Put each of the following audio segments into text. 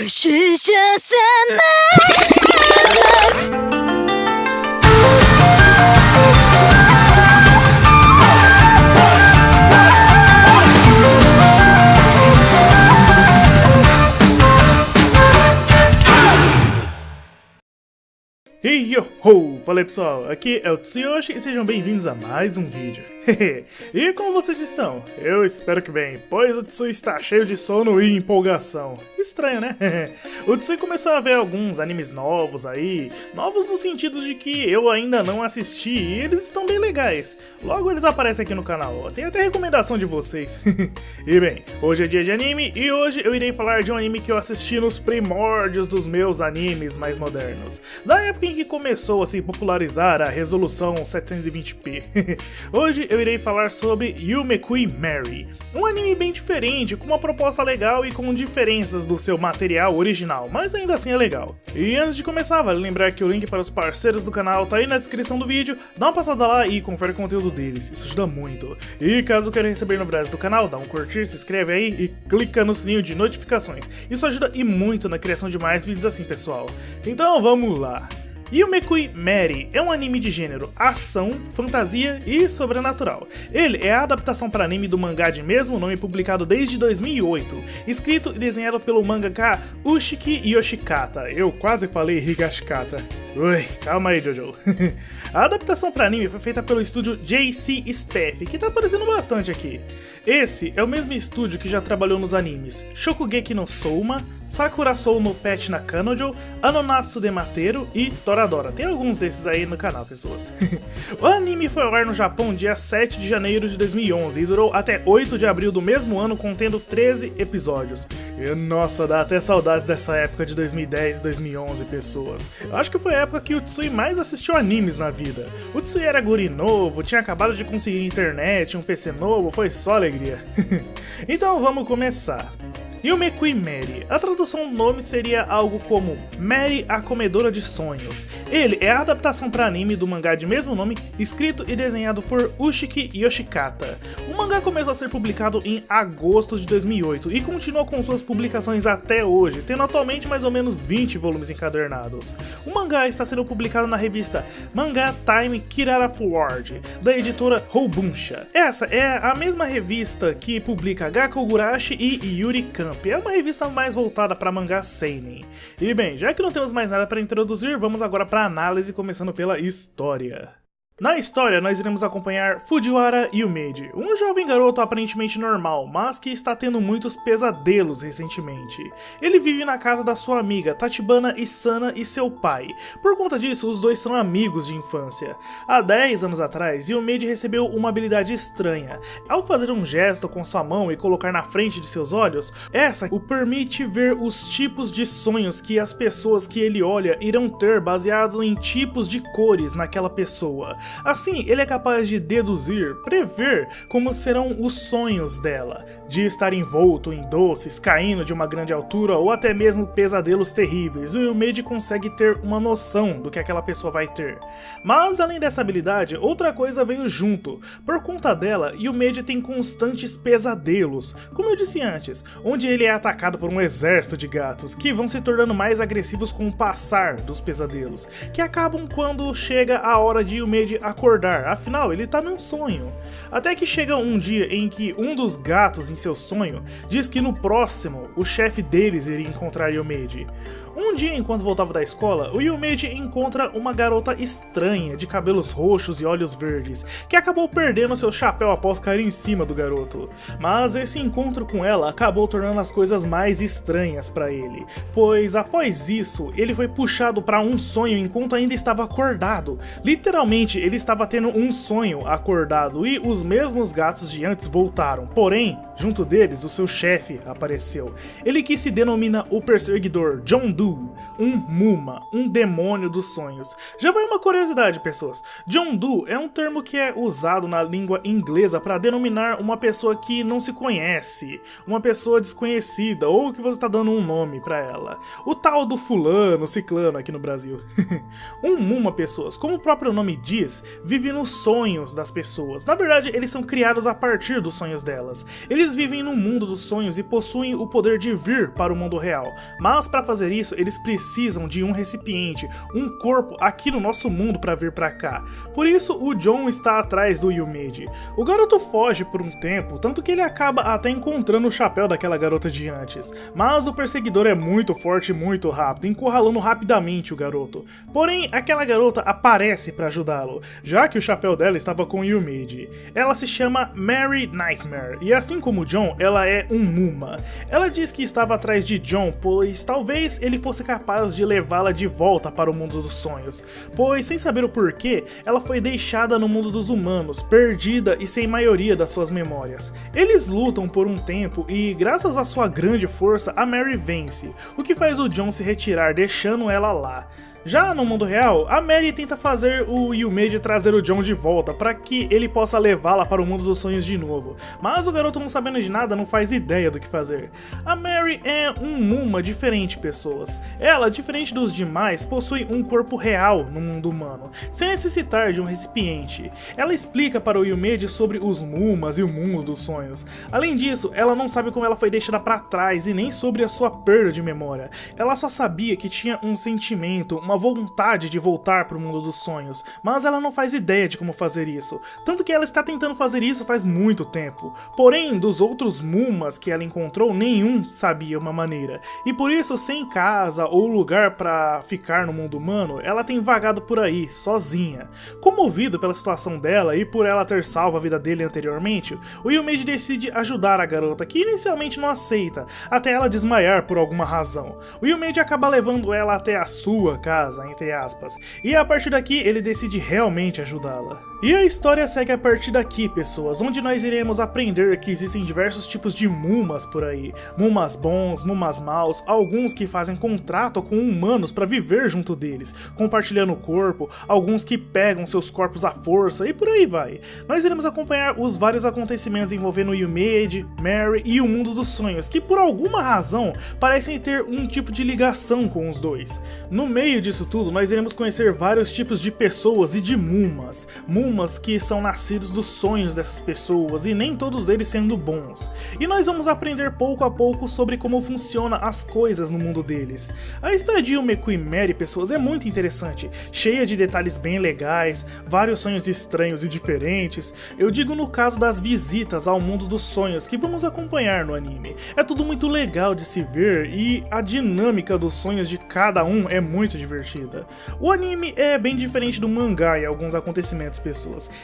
是这三难。Hey yo ho! Fala aí pessoal, aqui é o Tsuyoshi e sejam bem-vindos a mais um vídeo. E como vocês estão? Eu espero que bem, pois o Tsui está cheio de sono e empolgação. Estranho, né? O Tsui começou a ver alguns animes novos aí, novos no sentido de que eu ainda não assisti e eles estão bem legais. Logo eles aparecem aqui no canal, tem até recomendação de vocês. E bem, hoje é dia de anime e hoje eu irei falar de um anime que eu assisti nos primórdios dos meus animes mais modernos. Da época em que começou a se popularizar a resolução 720p. Hoje eu irei falar sobre Yumekui Mary, um anime bem diferente, com uma proposta legal e com diferenças do seu material original, mas ainda assim é legal. E antes de começar, vale lembrar que o link para os parceiros do canal tá aí na descrição do vídeo, dá uma passada lá e confere o conteúdo deles, isso ajuda muito. E caso queira receber novidades do canal, dá um curtir, se inscreve aí e clica no sininho de notificações, isso ajuda e muito na criação de mais vídeos assim, pessoal. Então vamos lá! Yumekui Mary é um anime de gênero ação, fantasia e sobrenatural. Ele é a adaptação para anime do mangá de mesmo nome publicado desde 2008, escrito e desenhado pelo mangaka Ushiki Yoshikata. Eu quase falei Higashikata. Ui, calma aí, Jojo. A adaptação para anime foi feita pelo estúdio JC Staff, que tá aparecendo bastante aqui. Esse é o mesmo estúdio que já trabalhou nos animes Shokugeki no Souma, Sakura Soul no Pet na Kanojo, Anonatsu de Materu e Toradora. Tem alguns desses aí no canal, pessoas. O anime foi ao ar no Japão dia 7 de janeiro de 2011 e durou até 8 de abril do mesmo ano, contendo 13 episódios. E nossa, dá até saudades dessa época de 2010 e 2011, pessoas. Eu acho que foi a época que o Tsui mais assistiu animes na vida. O Tsui era guri novo, tinha acabado de conseguir internet, um PC novo, foi só alegria. Então vamos começar. Yumekui Mary. A tradução do nome seria algo como Mary, a Comedora de Sonhos. Ele é a adaptação para anime do mangá de mesmo nome, escrito e desenhado por Ushiki Yoshikata. O mangá começou a ser publicado em agosto de 2008 e continua com suas publicações até hoje, tendo atualmente mais ou menos 20 volumes encadernados. O mangá está sendo publicado na revista Manga Time Kirara Forward, da editora Hobunsha. Essa é a mesma revista que publica Gakugurashi e Yuri Kan. É uma revista mais voltada para mangá seinen. E bem, já que não temos mais nada para introduzir, vamos agora para a análise, começando pela história. Na história, nós iremos acompanhar Fujiwara Yumeji, um jovem garoto aparentemente normal, mas que está tendo muitos pesadelos recentemente. Ele vive na casa da sua amiga Tachibana Isana e seu pai. Por conta disso, os dois são amigos de infância. Há 10 anos atrás, Yumeji recebeu uma habilidade estranha. Ao fazer um gesto com sua mão e colocar na frente de seus olhos, essa o permite ver os tipos de sonhos que as pessoas que ele olha irão ter baseado em tipos de cores naquela pessoa. Assim, ele é capaz de deduzir, prever como serão os sonhos dela, de estar envolto em doces, caindo de uma grande altura ou até mesmo pesadelos terríveis. O Yumeji consegue ter uma noção do que aquela pessoa vai ter. Mas além dessa habilidade, outra coisa veio junto. Por conta dela, Yumeji tem constantes pesadelos, como eu disse antes, onde ele é atacado por um exército de gatos, que vão se tornando mais agressivos com o passar dos pesadelos, que acabam quando chega a hora de Yumeji acordar, afinal ele tá num sonho. Até que chega um dia em que um dos gatos em seu sonho diz que no próximo o chefe deles iria encontrar Yumeji. Um dia, enquanto voltava da escola, o Yumeji encontra uma garota estranha de cabelos roxos e olhos verdes, que acabou perdendo seu chapéu após cair em cima do garoto. Mas esse encontro com ela acabou tornando as coisas mais estranhas para ele, pois após isso, ele foi puxado para um sonho enquanto ainda estava acordado. Literalmente, ele estava tendo um sonho acordado e os mesmos gatos de antes voltaram, porém, junto deles, o seu chefe apareceu. Ele que se denomina o Perseguidor, John-Do, um Muma, um demônio dos sonhos. Já vai uma curiosidade, pessoas. John-Do é um termo que é usado na língua inglesa para denominar uma pessoa que não se conhece, uma pessoa desconhecida ou que você está dando um nome para ela. O tal do fulano, ciclano aqui no Brasil. Um Muma, pessoas, como o próprio nome diz, Yumeis vivem nos sonhos das pessoas. Na verdade, eles são criados a partir dos sonhos delas. Eles vivem no mundo dos sonhos e possuem o poder de vir para o mundo real. Mas para fazer isso, eles precisam de um recipiente, um corpo aqui no nosso mundo para vir para cá. Por isso, o John está atrás do Yumeji. O garoto foge por um tempo, tanto que ele acaba até encontrando o chapéu daquela garota de antes. Mas o perseguidor é muito forte e muito rápido, encurralando rapidamente o garoto. Porém, aquela garota aparece para ajudá-lo, já que o chapéu dela estava com o Yumeji. Ela se chama Mary Nightmare, e assim como John, ela é um Muma. Ela diz que estava atrás de John, pois talvez ele fosse capaz de levá-la de volta para o mundo dos sonhos, pois sem saber o porquê, ela foi deixada no mundo dos humanos, perdida e sem maioria das suas memórias. Eles lutam por um tempo e, graças à sua grande força, a Mary vence, o que faz o John se retirar, deixando ela lá. Já no mundo real, a Mary tenta fazer o Yumeji trazer o John de volta para que ele possa levá-la para o mundo dos sonhos de novo, mas o garoto, não sabendo de nada, não faz ideia do que fazer. A Mary é um Muma diferente, pessoas. Ela, diferente dos demais, possui um corpo real no mundo humano, sem necessitar de um recipiente. Ela explica para o Yumeji sobre os Mumas e o mundo dos sonhos. Além disso, ela não sabe como ela foi deixada para trás e nem sobre a sua perda de memória. Ela só sabia que tinha um sentimento, uma vontade de voltar para o mundo dos sonhos, mas ela não faz ideia de como fazer isso, tanto que ela está tentando fazer isso faz muito tempo. Porém, dos outros Mumas que ela encontrou, nenhum sabia uma maneira, e por isso, sem casa ou lugar para ficar no mundo humano, ela tem vagado por aí, sozinha. Comovido pela situação dela e por ela ter salvo a vida dele anteriormente, o Yumeji decide ajudar a garota, que inicialmente não aceita, até ela desmaiar por alguma razão. O Yumeji acaba levando ela até a sua casa, entre aspas, e a partir daqui ele decide realmente ajudá-la. E a história segue a partir daqui, pessoas, onde nós iremos aprender que existem diversos tipos de Mumas por aí. Mumas bons, Mumas maus, alguns que fazem contrato com humanos para viver junto deles, compartilhando o corpo, alguns que pegam seus corpos à força e por aí vai. Nós iremos acompanhar os vários acontecimentos envolvendo Yumeji, Mary e o mundo dos sonhos, que por alguma razão parecem ter um tipo de ligação com os dois. No meio disso tudo, nós iremos conhecer vários tipos de pessoas e de Mumas que são nascidos dos sonhos dessas pessoas e nem todos eles sendo bons. E nós vamos aprender pouco a pouco sobre como funciona as coisas no mundo deles. A história de Yumeku e Mary, pessoas, é muito interessante, cheia de detalhes bem legais, vários sonhos estranhos e diferentes. Eu digo no caso das visitas ao mundo dos sonhos que vamos acompanhar no anime. É tudo muito legal de se ver e a dinâmica dos sonhos de cada um é muito divertida. O anime é bem diferente do mangá em alguns acontecimentos, pessoas.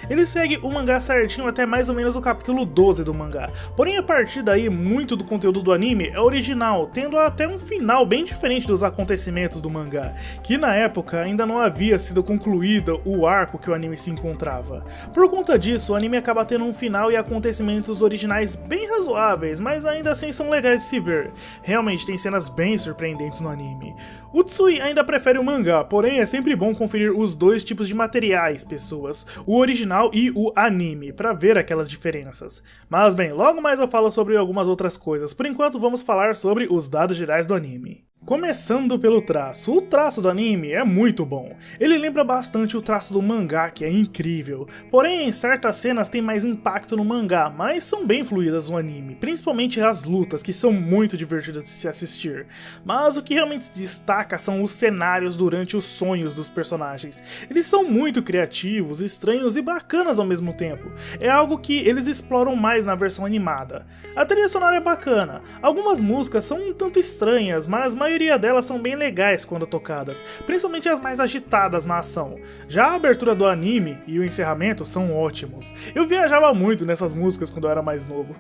Ele segue o mangá certinho até mais ou menos o capítulo 12 do mangá, porém a partir daí muito do conteúdo do anime é original, tendo até um final bem diferente dos acontecimentos do mangá, que na época ainda não havia sido concluído o arco que o anime se encontrava. Por conta disso, o anime acaba tendo um final e acontecimentos originais bem razoáveis, mas ainda assim são legais de se ver. Realmente tem cenas bem surpreendentes no anime. O Tsui ainda prefere o mangá, porém é sempre bom conferir os dois tipos de materiais, pessoas, o original e o anime, para ver aquelas diferenças. Mas bem, logo mais eu falo sobre algumas outras coisas, por enquanto vamos falar sobre os dados gerais do anime. Começando pelo traço, o traço do anime é muito bom. Ele lembra bastante o traço do mangá, que é incrível. Porém, certas cenas têm mais impacto no mangá, mas são bem fluídas no anime, principalmente as lutas, que são muito divertidas de se assistir. Mas o que realmente se destaca são os cenários durante os sonhos dos personagens. Eles são muito criativos, estranhos e bacanas ao mesmo tempo. É algo que eles exploram mais na versão animada. A trilha sonora é bacana. Algumas músicas são um tanto estranhas, mas a maioria delas são bem legais quando tocadas, principalmente as mais agitadas na ação. Já a abertura do anime e o encerramento são ótimos. Eu viajava muito nessas músicas quando eu era mais novo.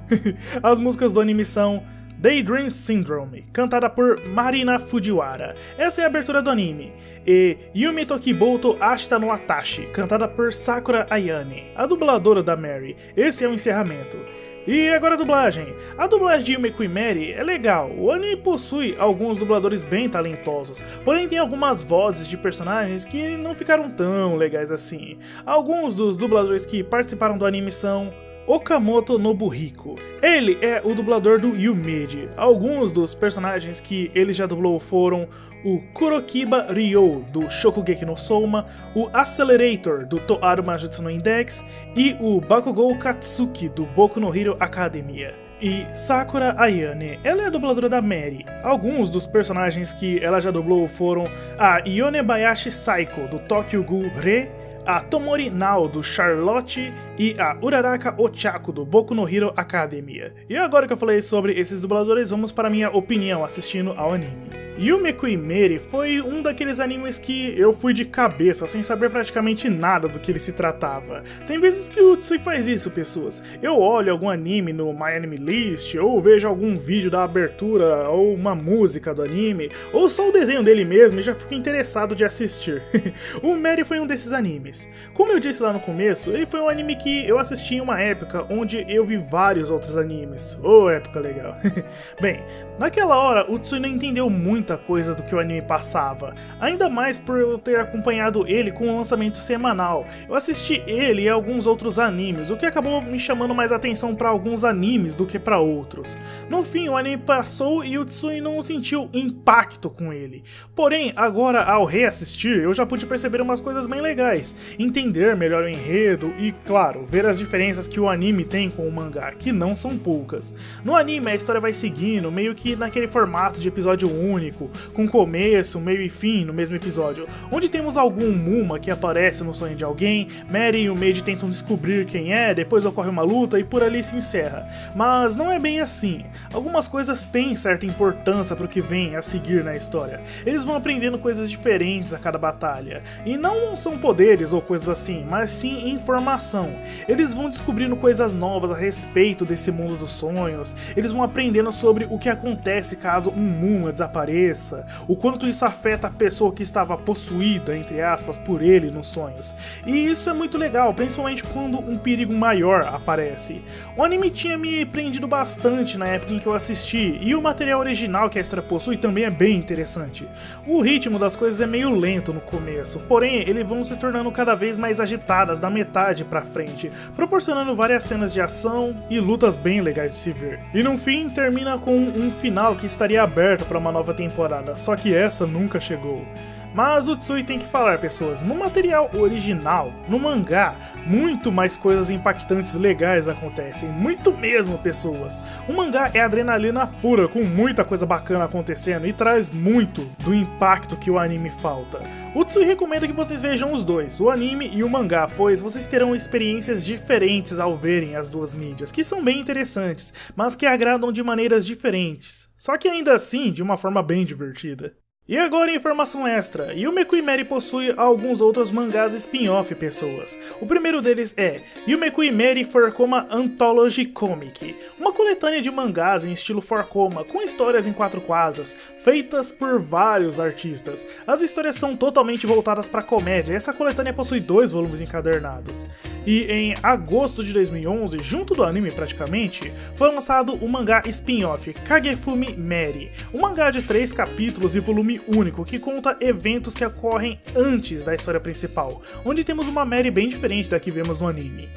As músicas do anime são Daydream Syndrome, cantada por Marina Fujiwara. Essa é a abertura do anime. E Yumi Tokiboto Ashita no Atashi, cantada por Sakura Ayane, a dubladora da Mary. Esse é o encerramento. E agora a dublagem. A dublagem de Yumeku e Mary é legal, o anime possui alguns dubladores bem talentosos, porém tem algumas vozes de personagens que não ficaram tão legais assim. Alguns dos dubladores que participaram do anime são Okamoto Nobuhiko. Ele é o dublador do Yumeji. Alguns dos personagens que ele já dublou foram o Kurokiba Ryo, do Shokugeki no Souma, o Accelerator, do Toaru Majutsu no Index, e o Bakugou Katsuki, do Boku no Hero Academia. E Sakura Ayane, ela é a dubladora da Mary. Alguns dos personagens que ela já dublou foram a Yonebayashi Saiko, do Tokyo Ghoul Re, a Tomori Nao, do Charlotte, e a Uraraka Ochako, do Boku no Hero Academia. E agora que eu falei sobre esses dubladores, vamos para a minha opinião assistindo ao anime. Yumeku Imeri foi um daqueles animes que eu fui de cabeça, sem saber praticamente nada do que ele se tratava. Tem vezes que o Tsui faz isso, pessoas. Eu olho algum anime no My Anime List, ou vejo algum vídeo da abertura, ou uma música do anime, ou só o desenho dele mesmo e já fico interessado de assistir. O Meri foi um desses animes. Como eu disse lá no começo, ele foi um anime que eu assisti em uma época onde eu vi vários outros animes. Oh, época legal. Bem, naquela hora o Tsui não entendeu muita coisa do que o anime passava, ainda mais por eu ter acompanhado ele com o lançamento semanal. Eu assisti ele e alguns outros animes, o que acabou me chamando mais atenção para alguns animes do que para outros. No fim, o anime passou e o Tsui não sentiu impacto com ele. Porém, agora ao reassistir, eu já pude perceber umas coisas bem legais, entender melhor o enredo e, claro, ver as diferenças que o anime tem com o mangá, que não são poucas. No anime, a história vai seguindo meio que naquele formato de episódio único, com começo, meio e fim no mesmo episódio, onde temos algum Muma que aparece no sonho de alguém, Mary e o Meiji tentam descobrir quem é, depois ocorre uma luta e por ali se encerra. Mas não é bem assim. Algumas coisas têm certa importância para o que vem a seguir na história. Eles vão aprendendo coisas diferentes a cada batalha, e não são poderes ou coisas assim, mas sim informação. Eles vão descobrindo coisas novas a respeito desse mundo dos sonhos, eles vão aprendendo sobre o que acontece caso um Muma desapareça, o quanto isso afeta a pessoa que estava possuída, entre aspas, por ele nos sonhos. E isso é muito legal, principalmente quando um perigo maior aparece. O anime tinha me prendido bastante na época em que eu assisti, e o material original que a história possui também é bem interessante. O ritmo das coisas é meio lento no começo, porém eles vão se tornando cada vez mais agitadas da metade pra frente, proporcionando várias cenas de ação e lutas bem legais de se ver. E no fim termina com um final que estaria aberto para uma nova temporada, só que essa nunca chegou. Mas o Tsui tem que falar, pessoas, no material original, no mangá, muito mais coisas impactantes legais acontecem, muito mesmo, pessoas. O mangá é adrenalina pura, com muita coisa bacana acontecendo e traz muito do impacto que o anime falta. O Tsui recomenda que vocês vejam os dois, o anime e o mangá, pois vocês terão experiências diferentes ao verem as duas mídias, que são bem interessantes, mas que agradam de maneiras diferentes, só que ainda assim de uma forma bem divertida. E agora informação extra, Yumeku Imeri possui alguns outros mangás spin-off, pessoas. O primeiro deles é Yumeku Imeri 4-Koma Anthology Comic, uma coletânea de mangás em estilo 4-Koma, com histórias em 4 quadros, feitas por vários artistas. As histórias são totalmente voltadas para comédia, e essa coletânea possui 2 volumes encadernados. E em agosto de 2011, junto do anime praticamente, foi lançado o mangá spin-off Kagefumi Meri, um mangá de 3 capítulos e volume único que conta eventos que ocorrem antes da história principal, onde temos uma Mary bem diferente da que vemos no anime.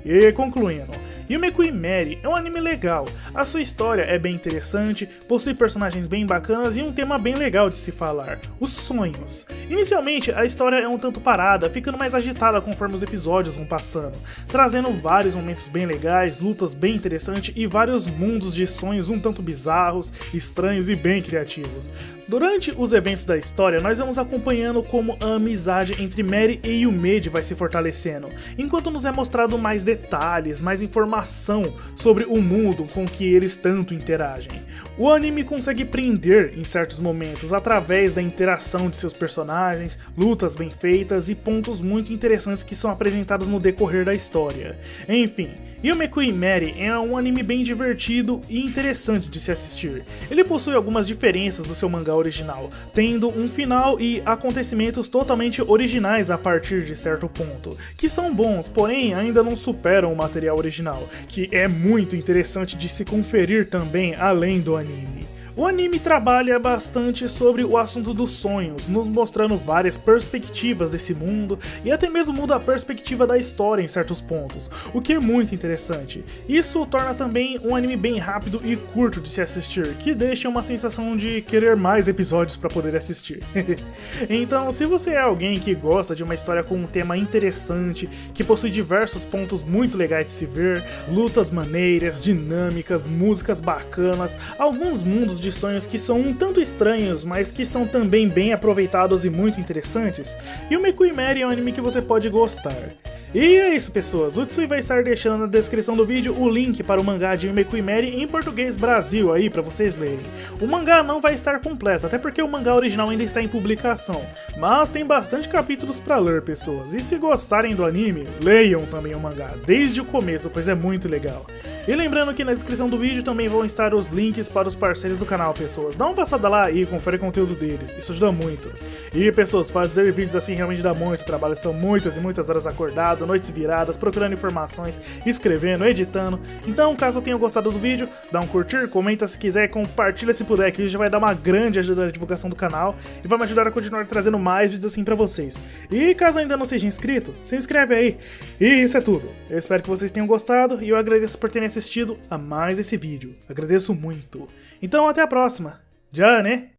E concluindo, Yumeku Imeri é um anime legal, a sua história é bem interessante, possui personagens bem bacanas e um tema bem legal de se falar, os sonhos. Inicialmente a história é um tanto parada, ficando mais agitada conforme os episódios vão passando, trazendo vários momentos bem legais, lutas bem interessantes e vários mundos de sonhos um tanto bizarros, estranhos e bem criativos. Durante os eventos da história, nós vamos acompanhando como a amizade entre Mary e Yumeji vai se fortalecendo, enquanto nos é mostrado mais detalhes, mais informação sobre o mundo com que eles tanto interagem. O anime consegue prender em certos momentos através da interação de seus personagens, lutas bem feitas e pontos muito interessantes que são apresentados no decorrer da história. Enfim, Yumeku Imeri é um anime bem divertido e interessante de se assistir. Ele possui algumas diferenças do seu mangá original, tendo um final e acontecimentos totalmente originais a partir de certo ponto, que são bons, porém ainda não superam o material original, que é muito interessante de se conferir também além do anime. O anime trabalha bastante sobre o assunto dos sonhos, nos mostrando várias perspectivas desse mundo e até mesmo muda a perspectiva da história em certos pontos, o que é muito interessante. Isso torna também um anime bem rápido e curto de se assistir, que deixa uma sensação de querer mais episódios para poder assistir. Então, se você é alguém que gosta de uma história com um tema interessante, que possui diversos pontos muito legais de se ver, lutas maneiras, dinâmicas, músicas bacanas, alguns mundos de sonhos que são um tanto estranhos, mas que são também bem aproveitados e muito interessantes, e o Meku Imeri é um anime que você pode gostar. E é isso, pessoas, o Tsui vai estar deixando na descrição do vídeo o link para o mangá de Meku Imeri em português Brasil aí pra vocês lerem. O mangá não vai estar completo, até porque o mangá original ainda está em publicação, mas tem bastante capítulos pra ler, pessoas, e se gostarem do anime, leiam também o mangá, desde o começo, pois é muito legal. E lembrando que na descrição do vídeo também vão estar os links para os parceiros do canal, pessoas. Dá uma passada lá e confere o conteúdo deles, isso ajuda muito. E pessoas, fazer vídeos assim realmente dá muito trabalho, são muitas e muitas horas acordado, noites viradas, procurando informações, escrevendo, editando. Então, caso tenham gostado do vídeo, dá um curtir, comenta se quiser e compartilha se puder, que isso já vai dar uma grande ajuda na divulgação do canal e vai me ajudar a continuar trazendo mais vídeos assim pra vocês. E caso ainda não seja inscrito, se inscreve aí. E isso é tudo. Eu espero que vocês tenham gostado e eu agradeço por terem assistido a mais esse vídeo. Agradeço muito. Então até a próxima. Já, né?